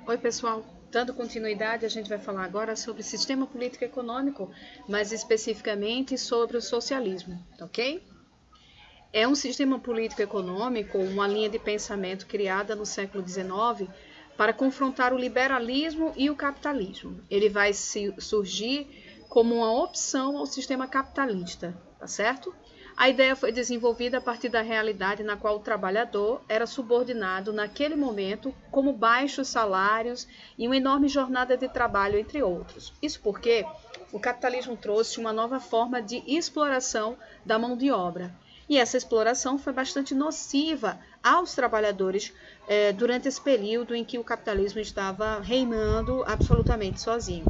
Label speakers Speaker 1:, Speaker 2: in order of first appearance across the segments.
Speaker 1: Oi, pessoal. Dando continuidade, a gente vai falar agora sobre sistema político econômico, mais especificamente sobre o socialismo, ok? É um sistema político econômico, uma linha de pensamento criada no século XIX para confrontar o liberalismo e o capitalismo. Ele vai surgir como uma opção ao sistema capitalista, tá certo? A ideia foi desenvolvida a partir da realidade na qual o trabalhador era subordinado naquele momento como baixos salários e uma enorme jornada de trabalho, entre outros. Isso porque o capitalismo trouxe uma nova forma de exploração da mão de obra. E essa exploração foi bastante nociva aos trabalhadores durante esse período em que o capitalismo estava reinando absolutamente sozinho.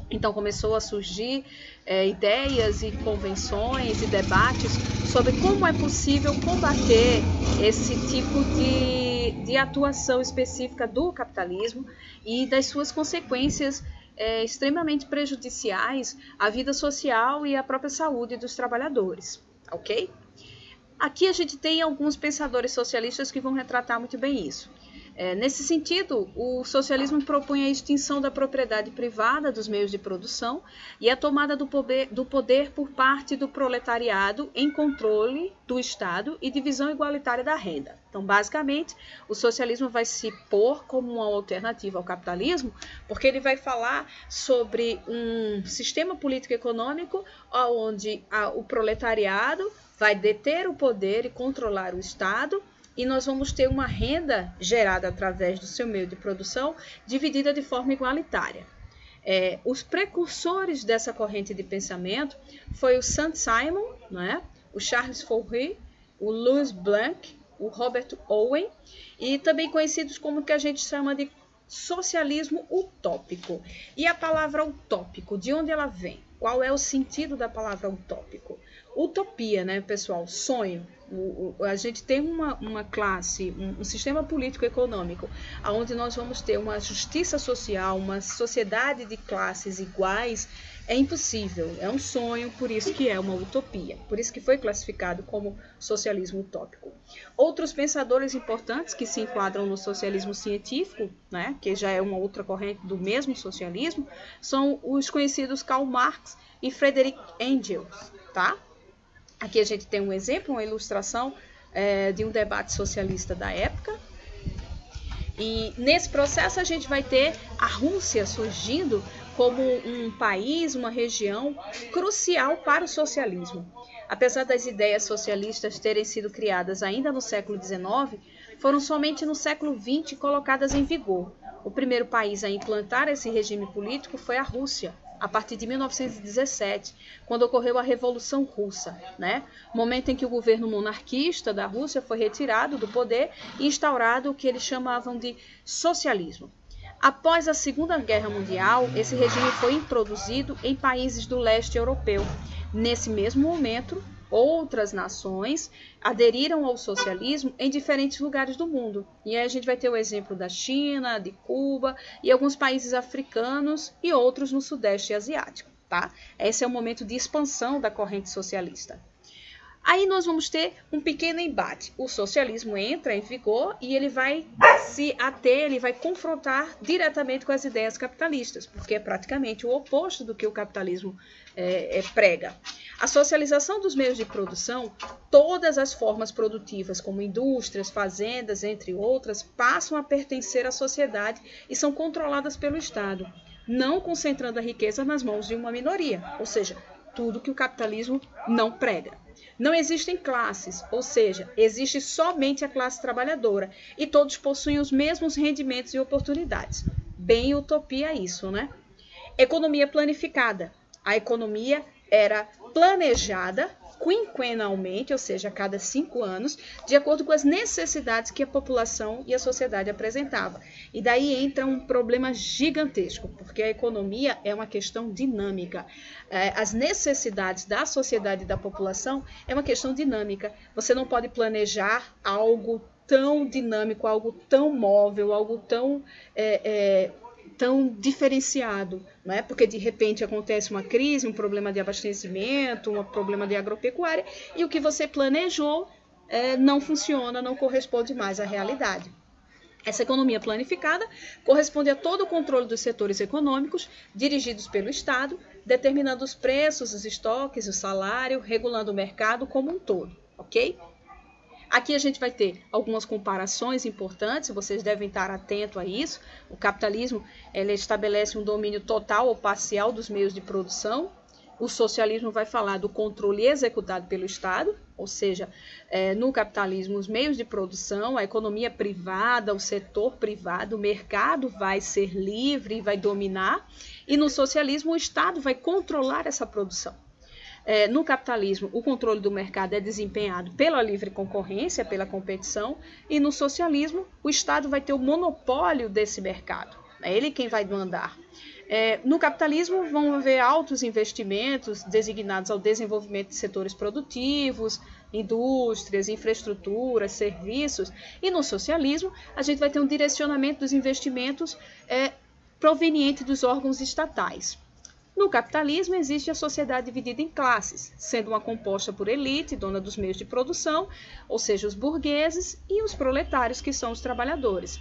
Speaker 1: Então começou a surgir ideias e convenções e debates sobre como é possível combater esse tipo de atuação específica do capitalismo e das suas consequências extremamente prejudiciais à vida social e à própria saúde dos trabalhadores, ok? Aqui a gente tem alguns pensadores socialistas que vão retratar muito bem isso. Nesse sentido, o socialismo propõe a extinção da propriedade privada dos meios de produção e a tomada do poder por parte do proletariado em controle do Estado e divisão igualitária da renda. Então, basicamente, o socialismo vai se pôr como uma alternativa ao capitalismo, porque ele vai falar sobre um sistema político-econômico onde o proletariado vai deter o poder e controlar o Estado, e nós vamos ter uma renda gerada através do seu meio de produção, dividida de forma igualitária. Os precursores dessa corrente de pensamento foi o Saint-Simon, né? O Charles Fourier, o Louis Blanc, o Robert Owen, e também conhecidos como o que a gente chama de socialismo utópico. E a palavra utópico, de onde ela vem? Qual é o sentido da palavra utópico? Utopia, né, pessoal? Sonho. A gente tem uma classe, um sistema político-econômico, onde nós vamos ter uma justiça social, uma sociedade de classes iguais. É impossível, é um sonho, por isso que é uma utopia, por isso que foi classificado como socialismo utópico. Outros pensadores importantes que se enquadram no socialismo científico, né, que já é uma outra corrente do mesmo socialismo, são os conhecidos Karl Marx e Friedrich Engels, tá? Aqui a gente tem um exemplo, uma ilustração de um debate socialista da época. E nesse processo a gente vai ter a Rússia surgindo como um país, uma região crucial para o socialismo. Apesar das ideias socialistas terem sido criadas ainda no século XIX, foram somente no século XX colocadas em vigor. O primeiro país a implantar esse regime político foi a Rússia, a partir de 1917, quando ocorreu a Revolução Russa, né? Momento em que o governo monarquista da Rússia foi retirado do poder e instaurado o que eles chamavam de socialismo. Após a Segunda Guerra Mundial, esse regime foi introduzido em países do leste europeu. Nesse mesmo momento, outras nações aderiram ao socialismo em diferentes lugares do mundo. E aí a gente vai ter o exemplo da China, de Cuba e alguns países africanos e outros no Sudeste Asiático, tá? Esse é o momento de expansão da corrente socialista. Aí nós vamos ter um pequeno embate. O socialismo entra em vigor e ele vai se ater, ele vai confrontar diretamente com as ideias capitalistas, porque é praticamente o oposto do que o capitalismo prega. A socialização dos meios de produção, todas as formas produtivas, como indústrias, fazendas, entre outras, passam a pertencer à sociedade e são controladas pelo Estado, não concentrando a riqueza nas mãos de uma minoria, ou seja, tudo que o capitalismo não prega. Não existem classes, ou seja, existe somente a classe trabalhadora e todos possuem os mesmos rendimentos e oportunidades. Bem utopia isso, né? Economia planificada. A economia era planejada quinquenalmente, ou seja, a cada 5 anos, de acordo com as necessidades que a população e a sociedade apresentavam. E daí entra um problema gigantesco, porque a economia é uma questão dinâmica. As necessidades da sociedade e da população é uma questão dinâmica. Você não pode planejar algo tão dinâmico, algo tão móvel, algo tão diferenciado, né? Porque de repente acontece uma crise, um problema de abastecimento, um problema de agropecuária, e o que você planejou não funciona, não corresponde mais à realidade. Essa economia planificada corresponde a todo o controle dos setores econômicos dirigidos pelo Estado, determinando os preços, os estoques, o salário, regulando o mercado como um todo, ok? Aqui a gente vai ter algumas comparações importantes, vocês devem estar atentos a isso. O capitalismo ele estabelece um domínio total ou parcial dos meios de produção. O socialismo vai falar do controle executado pelo Estado, ou seja, no capitalismo os meios de produção, a economia privada, o setor privado, o mercado vai ser livre e vai dominar, e no socialismo o Estado vai controlar essa produção. No capitalismo, o controle do mercado é desempenhado pela livre concorrência, pela competição, e no socialismo, o Estado vai ter o monopólio desse mercado. É ele quem vai mandar. No capitalismo, vão haver altos investimentos designados ao desenvolvimento de setores produtivos, indústrias, infraestruturas, serviços, e no socialismo, a gente vai ter um direcionamento dos investimentos proveniente dos órgãos estatais. No capitalismo, existe a sociedade dividida em classes, sendo uma composta por elite, dona dos meios de produção, ou seja, os burgueses, e os proletários, que são os trabalhadores.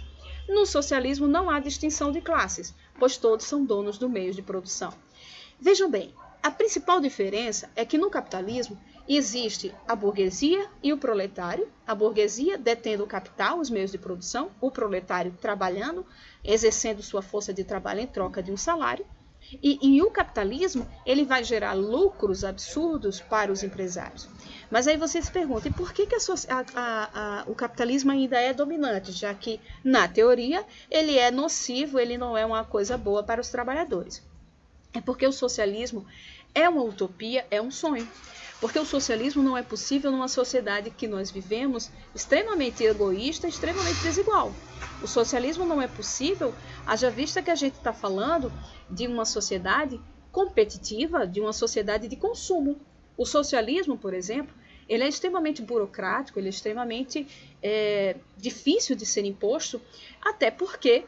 Speaker 1: No socialismo, não há distinção de classes, pois todos são donos do meio de produção. Vejam bem, a principal diferença é que no capitalismo existe a burguesia e o proletário, a burguesia detendo o capital, os meios de produção, o proletário trabalhando, exercendo sua força de trabalho em troca de um salário. E o capitalismo ele vai gerar lucros absurdos para os empresários. Mas aí você se pergunta, e por que o capitalismo ainda é dominante, já que, na teoria, ele é nocivo, ele não é uma coisa boa para os trabalhadores? É porque o socialismo é uma utopia, é um sonho. Porque o socialismo não é possível numa sociedade que nós vivemos extremamente egoísta, extremamente desigual. O socialismo não é possível, haja vista que a gente está falando de uma sociedade competitiva, de uma sociedade de consumo. O socialismo, por exemplo, ele é extremamente burocrático, ele é extremamente difícil de ser imposto, até porque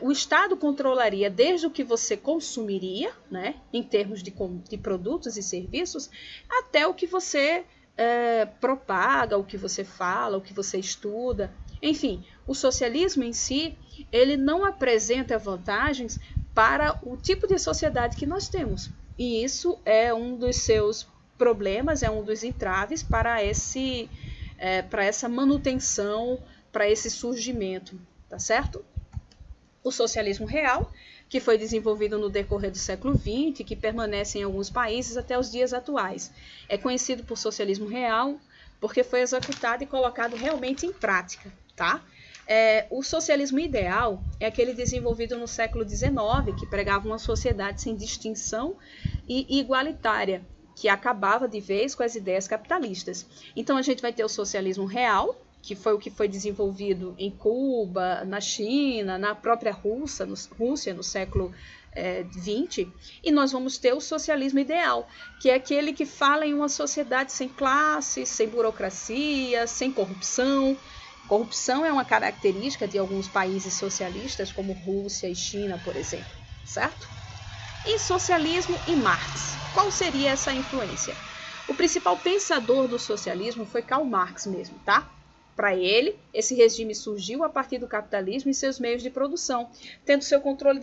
Speaker 1: o Estado controlaria desde o que você consumiria, né, em termos de produtos e serviços, até o que você propaga, o que você fala, o que você estuda. Enfim, o socialismo em si, ele não apresenta vantagens para o tipo de sociedade que nós temos. E isso é um dos seus problemas, é um dos entraves para essa manutenção, para esse surgimento, tá certo? O socialismo real, que foi desenvolvido no decorrer do século XX, que permanece em alguns países até os dias atuais. É conhecido por socialismo real porque foi executado e colocado realmente em prática, tá? O socialismo ideal é aquele desenvolvido no século XIX, que pregava uma sociedade sem distinção e igualitária, que acabava de vez com as ideias capitalistas. Então a gente vai ter o socialismo real, que foi o que foi desenvolvido em Cuba, na China, na própria Rússia, no século XX, e nós vamos ter o socialismo ideal, que é aquele que fala em uma sociedade sem classe, sem burocracia, sem corrupção. Corrupção é uma característica de alguns países socialistas, como Rússia e China, por exemplo, certo? E socialismo e Marx, qual seria essa influência? O principal pensador do socialismo foi Karl Marx mesmo, tá? Para ele, esse regime surgiu a partir do capitalismo e seus meios de produção, tendo seu controle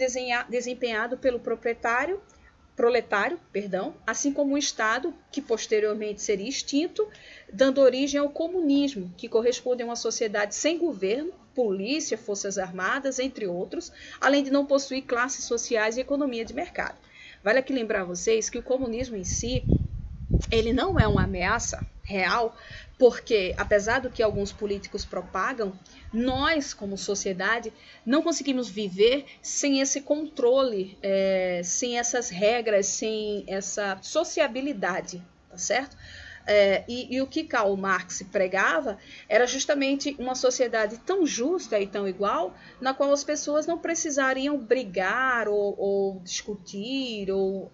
Speaker 1: desempenhado pelo proletário, assim como o Estado, que posteriormente seria extinto, dando origem ao comunismo, que corresponde a uma sociedade sem governo, polícia, forças armadas, entre outros, além de não possuir classes sociais e economia de mercado. Vale aqui lembrar vocês que o comunismo em si, ele não é uma ameaça real, porque, apesar do que alguns políticos propagam, nós, como sociedade, não conseguimos viver sem esse controle, sem essas regras, sem essa sociabilidade, tá certo? E o que Karl Marx pregava era justamente uma sociedade tão justa e tão igual, na qual as pessoas não precisariam brigar ou discutir, ou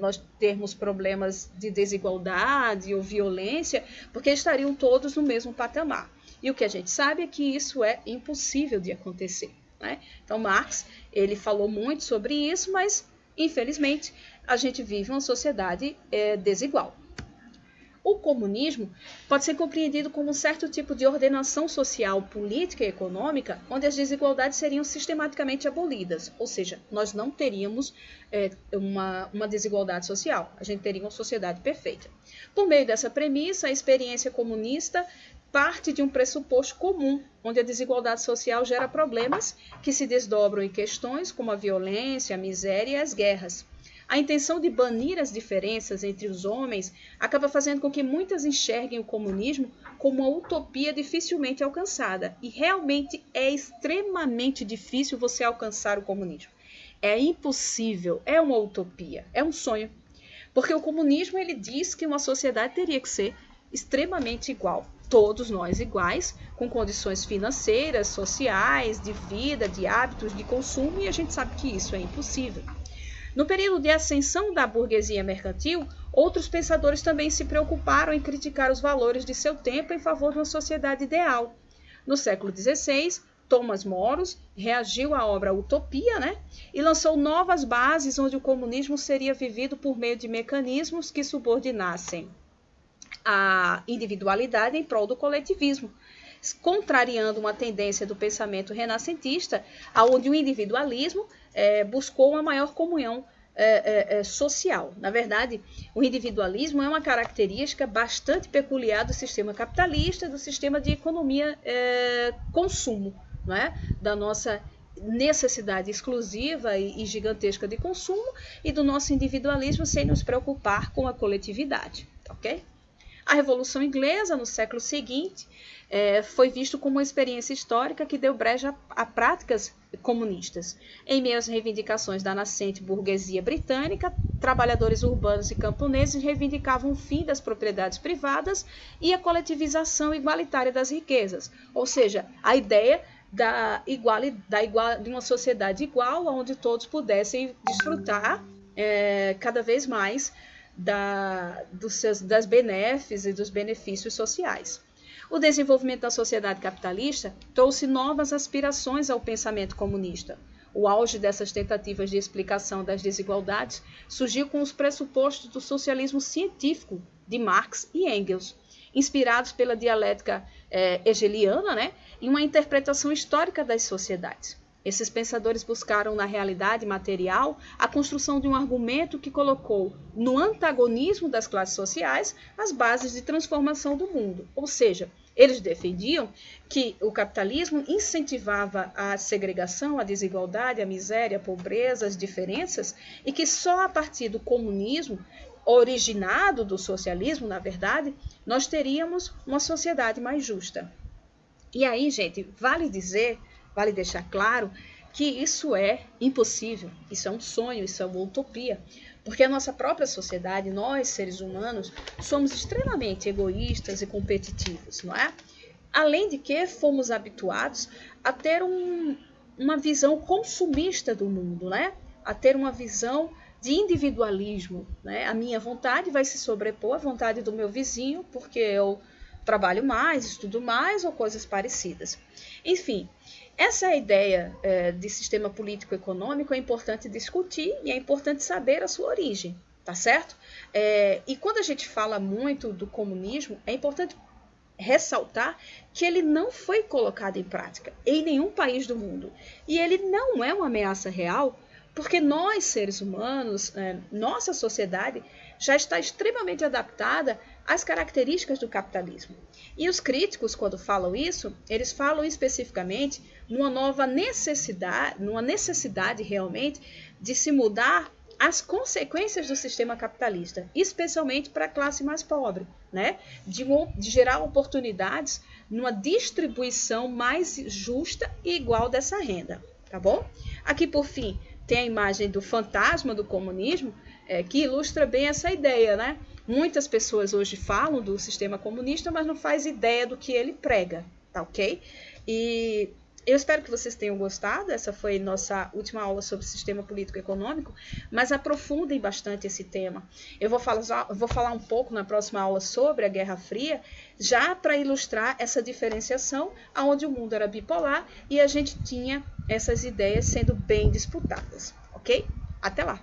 Speaker 1: nós termos problemas de desigualdade ou violência, porque estariam todos no mesmo patamar. E o que a gente sabe é que isso é impossível de acontecer, né? Então Marx, ele falou muito sobre isso, mas infelizmente a gente vive uma sociedade desigual. O comunismo pode ser compreendido como um certo tipo de ordenação social, política e econômica, onde as desigualdades seriam sistematicamente abolidas, ou seja, nós não teríamos uma desigualdade social, a gente teria uma sociedade perfeita. Por meio dessa premissa, a experiência comunista parte de um pressuposto comum, onde a desigualdade social gera problemas que se desdobram em questões como a violência, a miséria e as guerras. A intenção de banir as diferenças entre os homens acaba fazendo com que muitas enxerguem o comunismo como uma utopia dificilmente alcançada. E realmente é extremamente difícil você alcançar o comunismo. É impossível, é uma utopia, é um sonho. Porque o comunismo ele diz que uma sociedade teria que ser extremamente igual. Todos nós iguais, com condições financeiras, sociais, de vida, de hábitos, de consumo, e a gente sabe que isso é impossível. No período de ascensão da burguesia mercantil, outros pensadores também se preocuparam em criticar os valores de seu tempo em favor de uma sociedade ideal. No século XVI, Thomas More reagiu à obra Utopia, e lançou novas bases onde o comunismo seria vivido por meio de mecanismos que subordinassem a individualidade em prol do coletivismo, contrariando uma tendência do pensamento renascentista, onde o individualismo buscou uma maior comunhão social. Na verdade, o individualismo é uma característica bastante peculiar do sistema capitalista, do sistema de economia consumo, da nossa necessidade exclusiva e gigantesca de consumo e do nosso individualismo sem nos preocupar com a coletividade, ok? A Revolução Inglesa, no século seguinte, foi visto como uma experiência histórica que deu brecha a práticas comunistas. Em meio às reivindicações da nascente burguesia britânica, trabalhadores urbanos e camponeses reivindicavam o fim das propriedades privadas e a coletivização igualitária das riquezas, ou seja, a ideia de uma sociedade igual, onde todos pudessem desfrutar cada vez mais das benesses e dos benefícios sociais. O desenvolvimento da sociedade capitalista trouxe novas aspirações ao pensamento comunista. O auge dessas tentativas de explicação das desigualdades surgiu com os pressupostos do socialismo científico de Marx e Engels, inspirados pela dialética hegeliana, e uma interpretação histórica das sociedades. Esses pensadores buscaram na realidade material a construção de um argumento que colocou no antagonismo das classes sociais as bases de transformação do mundo. Ou seja, eles defendiam que o capitalismo incentivava a segregação, a desigualdade, a miséria, a pobreza, as diferenças, e que só a partir do comunismo, originado do socialismo, na verdade, nós teríamos uma sociedade mais justa. E aí, gente, vale deixar claro que isso é impossível, isso é um sonho, isso é uma utopia, porque a nossa própria sociedade, nós, seres humanos, somos extremamente egoístas e competitivos, não é? Além de que fomos habituados a ter uma visão consumista do mundo, a ter uma visão de individualismo, A minha vontade vai se sobrepor à vontade do meu vizinho, porque eu trabalho mais, estudo mais ou coisas parecidas. Enfim, essa ideia de sistema político-econômico é importante discutir e é importante saber a sua origem, tá certo? E quando a gente fala muito do comunismo, é importante ressaltar que ele não foi colocado em prática em nenhum país do mundo. E ele não é uma ameaça real, porque nós, seres humanos, nossa sociedade já está extremamente adaptada às características do capitalismo. E os críticos, quando falam isso, eles falam especificamente numa necessidade realmente de se mudar as consequências do sistema capitalista, especialmente para a classe mais pobre, de gerar oportunidades numa distribuição mais justa e igual dessa renda, tá bom? Aqui, por fim, tem a imagem do fantasma do comunismo, que ilustra bem essa ideia, Muitas pessoas hoje falam do sistema comunista, mas não faz ideia do que ele prega, tá ok? E eu espero que vocês tenham gostado. Essa foi nossa última aula sobre sistema político-econômico, mas aprofundem bastante esse tema. Eu vou falar um pouco na próxima aula sobre a Guerra Fria, já para ilustrar essa diferenciação, onde o mundo era bipolar e a gente tinha essas ideias sendo bem disputadas, ok? Até lá!